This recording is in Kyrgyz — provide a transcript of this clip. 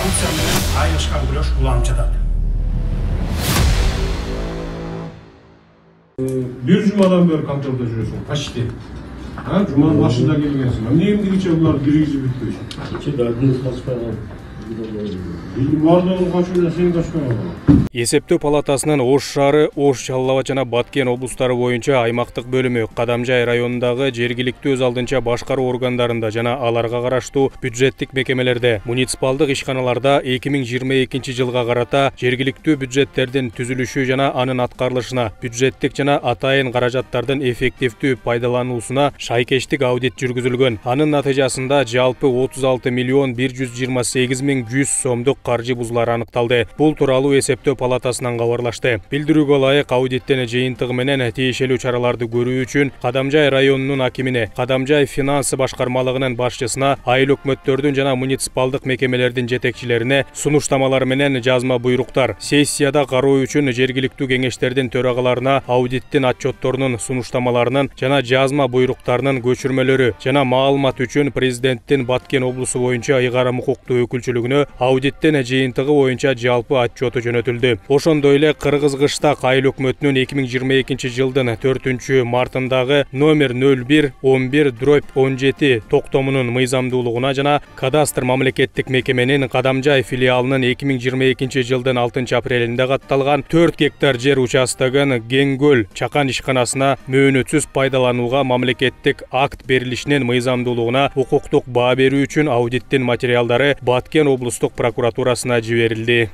коррупция менен айырышкан күрөш уланып жатат. Bir cumadan beri kontrolda жүрөсүң, почти. Жуманын башында келгенсиң. Эмне эмдигиче булар киргизип бүтпөйсүң? Кече дардыңыз качпаган. Бардыгын качууна сен качпаган. Эсептөө палатасынын Ош шаары, Ош, Жалал Абад жана Баткен облустары боюнча аймактык бөлүмү Кадамжай районундагы жергиликтүү өз алдынча башкаруу органдарында жана аларга караштуу бюджеттик мекемелерде, муниципалдык ишканаларда 2022 жылга карата жергиликтүү бюджеттердин түзүлүшү жана анын аткарылышына, бюджеттик жана атайын каражаттардын эффективдүү пайдалануусуна шайкештик аудит жүргүзүлгөн. Анын натыйжасында жалпы 36 миллион 128 миң 100 сомдук каржы бузулары аныкталды. Бул тууралуу эсептөө палатасынан кабарлашты. Билдирүүгө ылайык аудиттин жыйынтыгы менен тийишелүү чараларды көрүү үчүн Кадамжай районунун акимине, Кадамжай финансы башкармалыгынын башчысына, айыл өкмөттөрдүн жана муниципалдык мекемелердин жетекчилерине сунуштамалар менен жазма буйруктар, сессияда кароо үчүн жергиликтүү кеңештердин төрагаларына аудиттин отчетторунун сунуштамаларынын жана жазма буйруктарынын көчүрмөлөрү жана маалымат үчүн президенттин Баткен облусу боюнча ыйгарым укуктуу өкүлчүлүгүнө аудиттин жыйынтыгы боюнча жалпы отчету жөнөтүлдү. Ошондой эле Кыргыз-Кыштак айыл өкмөтүнүн 2022 жылдын 4 мартындагы номер 01-11/17 токтомунун мыйзамдуулугуна жана кадастр мамлекеттик мекеменин Кадамжай филиалынын 2022 жылдын 6 апрелинде катталган 4 гектар жер участогун Кеңкөл чакан ишканасына мөөнөтсүз пайдаланууга мамлекеттик акт берилишинин мыйзамдуулугуна укуктук баа берүү үчүн аудиттин материалдары Баткен облустук прокуратурасына жиберилди.